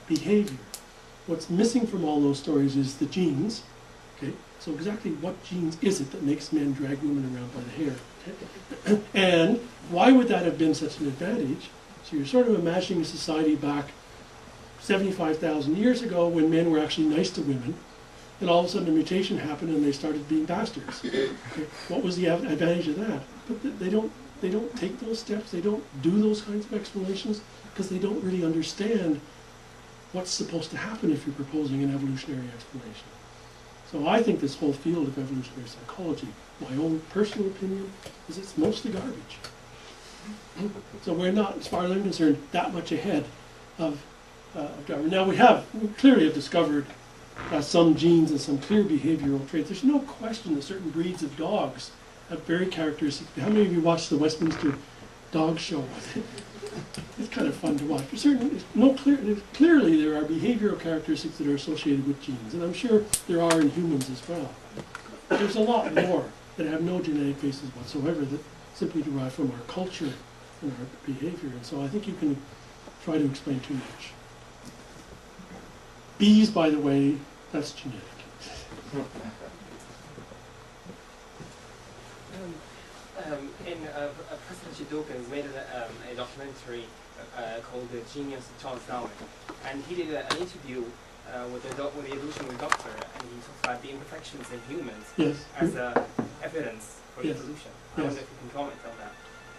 behavior. What's missing from all those stories is the genes. Okay, so exactly what genes is it that makes men drag women around by the hair? Okay? And why would that have been such an advantage? So you're sort of imagining a society back 75,000 years ago when men were actually nice to women, and all of a sudden a mutation happened and they started being bastards. Okay? What was the advantage of that? But they don't take those steps, they don't do those kinds of explanations because they don't really understand what's supposed to happen if you're proposing an evolutionary explanation. So I think this whole field of evolutionary psychology, my own personal opinion, is it's mostly garbage. So we're not, as far as I'm concerned, that much ahead of Darwin. Now we clearly have discovered some genes and some clear behavioral traits. There's no question that certain breeds of dogs have very characteristic. How many of you watched the Westminster Dog Show? It's kind of fun to watch. But certainly, clearly there are behavioral characteristics that are associated with genes, and I'm sure there are in humans as well. But there's a lot more that have no genetic basis whatsoever that simply derive from our culture and our behavior. And so I think you can try to explain too much. Bees, by the way, that's genetic. President Dawkins made a documentary called The Genius of Charles Darwin, and he did an interview with the evolutionary doctor, and he talked about the imperfections in humans as evidence for evolution. I wonder if you can comment on that.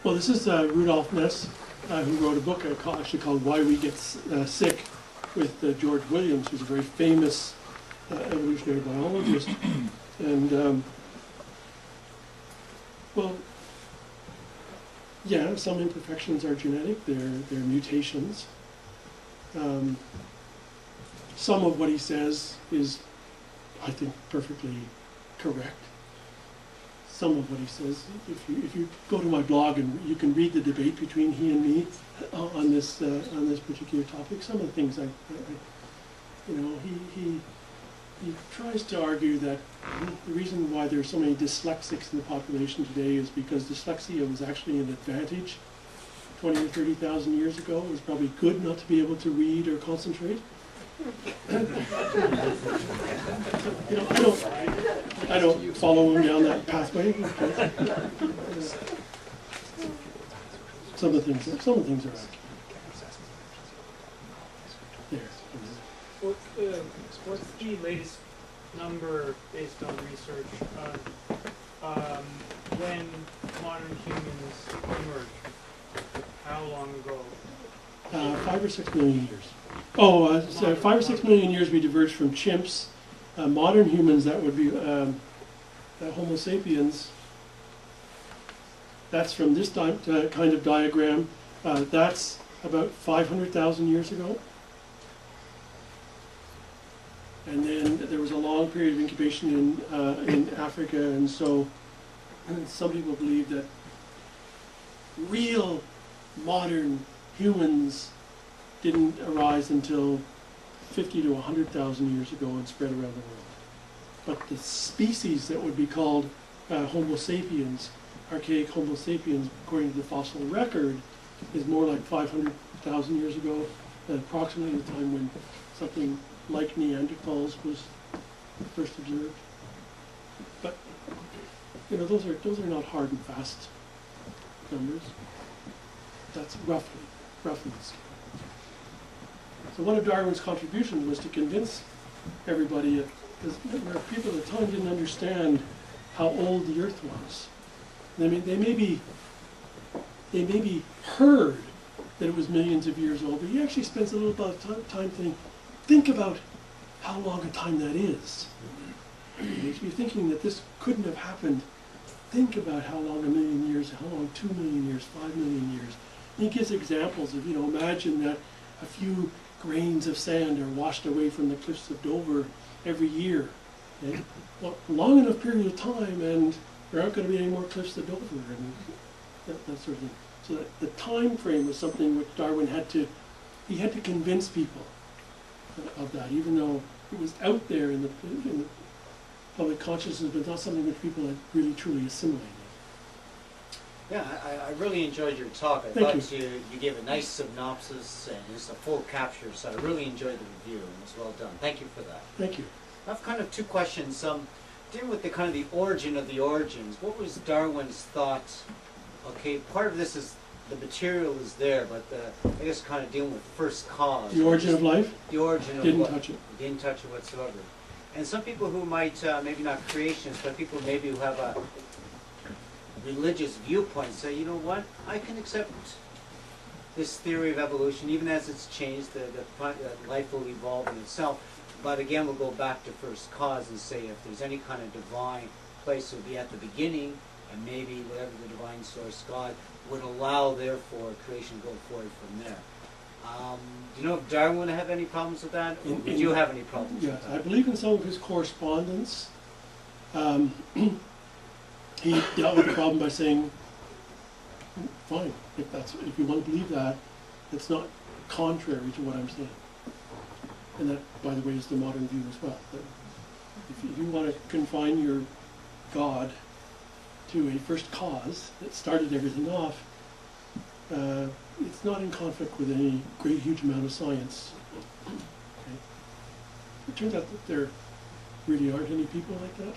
Well, this is Rudolf Ness, who wrote a book actually called Why We Get Sick, with George Williams, who's a very famous evolutionary biologist. And, well, yeah, some imperfections are genetic, they're mutations. Some of what he says is, I think, perfectly correct. Some of what he says, if you go to my blog and you can read the debate between he and me on this particular topic, some of the things he tries to argue that the reason why there are so many dyslexics in the population today is because dyslexia was actually an advantage 20 or 30,000 years ago. It was probably good not to be able to read or concentrate. I don't follow him down that pathway. Some of the things are accurate. There. What's the latest number based on research on when modern humans emerged? How long ago? 5 or 6 million years. So 5 or 6 million years we diverged from chimps. Modern humans, that would be Homo sapiens. That's from this kind of diagram. That's about 500,000 years ago. And then there was a long period of incubation in Africa, and so some people believe that real modern humans didn't arise until 50 to 100,000 years ago and spread around the world. But the species that would be called Homo sapiens, archaic Homo sapiens, according to the fossil record, is more like 500,000 years ago, approximately the time when something like Neanderthals was first observed. But those are not hard and fast numbers. That's roughly the scale. So one of Darwin's contributions was to convince everybody, because people at the time didn't understand how old the Earth was. They may be heard that it was millions of years old, but he actually spends a little bit of time thinking, think about how long a time that is. If you're thinking that this couldn't have happened, think about how long 1 million years, how long 2 million years, 5 million years. And he gives examples of, imagine that a few grains of sand are washed away from the cliffs of Dover every year. Okay? Well, long enough period of time, and there aren't going to be any more cliffs of Dover, and that sort of thing. So that the time frame was something which Darwin had to convince people of that, even though it was out there in the public consciousness, but not something which people had really truly assimilated. Yeah, I really enjoyed your talk. I Thank thought you gave a nice synopsis and just a full capture, so I really enjoyed the review, and it was well done. Thank you for that. Thank you. I have kind of two questions. Dealing with the kind of the origin of the origins, what was Darwin's thought? Okay, part of this is the material is there, but I guess kind of dealing with first cause. The origin of life? The origin of Didn't what? touch it. Didn't touch it whatsoever. And some people who might, maybe not creationists, but people maybe who have a religious viewpoint say, you know what, I can accept this theory of evolution, even as it's changed, that life will evolve in itself. But again, we'll go back to first cause and say if there's any kind of divine place, it would be at the beginning, and maybe whatever the divine source, God, would allow, therefore, creation to go forward from there. Do you know if Darwin would have any problems with that? Or would you have any problems with that? I believe in some of his correspondence, he dealt with the problem by saying, fine, if you want to believe that, it's not contrary to what I'm saying. And that, by the way, is the modern view as well. That if you want to confine your God to a first cause that started everything off, it's not in conflict with any great, huge amount of science. Okay. It turns out that there really aren't any people like that.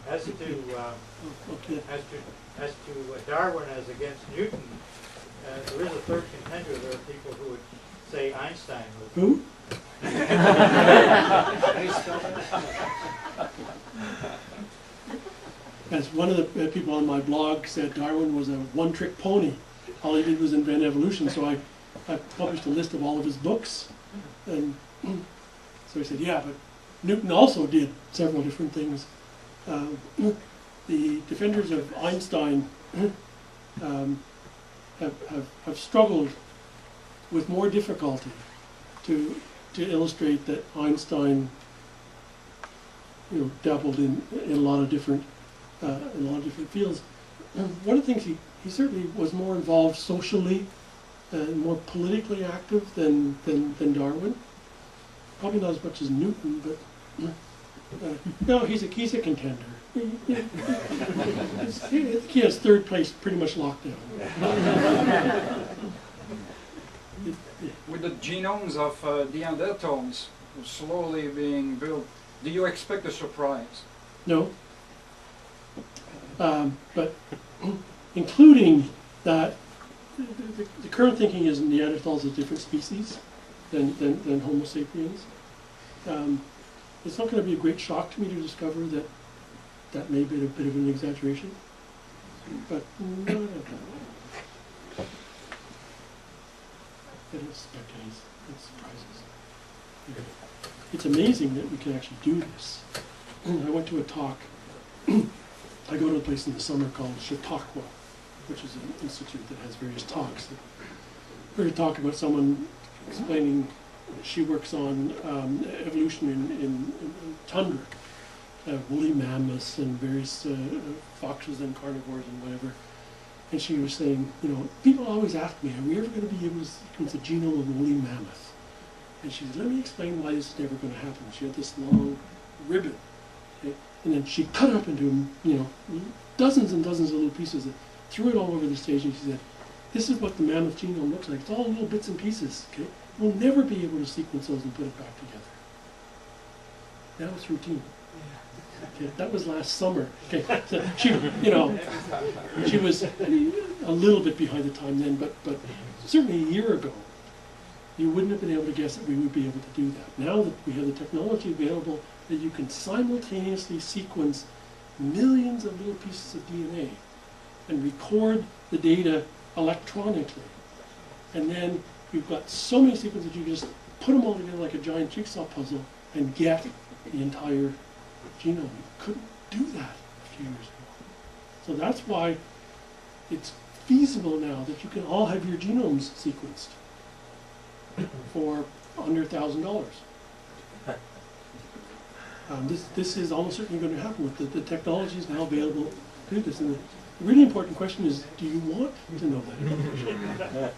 As to Okay. as to Darwin as against Newton, there is a third contender. There are people who would say Einstein was. Who? As one of the people on my blog said, Darwin was a one-trick pony. All he did was invent evolution. So I published a list of all of his books, and so he said, yeah, but Newton also did several different things. The defenders of Einstein have struggled with more difficulty to illustrate that Einstein, dabbled in a lot of different fields. One of the things he certainly was more involved socially and more politically active than Darwin. Probably not as much as Newton, but no, he's a contender. He has third place pretty much locked down. With the genomes of Neanderthals slowly being built, do you expect a surprise? No. But including that, the current thinking is Neanderthals is a different species than Homo sapiens. It's not going to be a great shock to me to discover that may be a bit of an exaggeration, but not at that. I don't expect any surprises. It's amazing that we can actually do this. I went to a talk. I go to a place in the summer called Chautauqua, which is an institute that has various talks. I heard a talk about someone explaining she works on evolution in tundra, woolly mammoths and various foxes and carnivores and whatever. And she was saying, people always ask me, are we ever going to be able to sequence the genome of a woolly mammoth? And she said, let me explain why this is never going to happen. She had this long ribbon, okay? And then she cut it up into, dozens and dozens of little pieces, and threw it all over the stage, and she said, this is what the mammoth genome looks like. It's all little bits and pieces, okay? We'll never be able to sequence those and put it back together. Now it's routine. Okay, that was last summer. Okay, so she was a little bit behind the time then, but certainly a year ago, you wouldn't have been able to guess that we would be able to do that. Now that we have the technology available, that you can simultaneously sequence millions of little pieces of DNA and record the data electronically, and then you've got so many sequences you can just put them all together like a giant jigsaw puzzle and get the entire genome. You couldn't do that a few years ago. So that's why it's feasible now that you can all have your genomes sequenced for under $1,000. This is almost certainly going to happen with the technology is now available to do this. And the really important question is, do you want to know that information?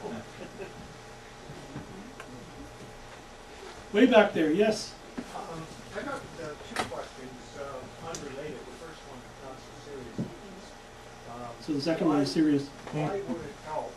Way back there, yes? I got two questions, unrelated. The first one, not So the second one is serious. Why would it help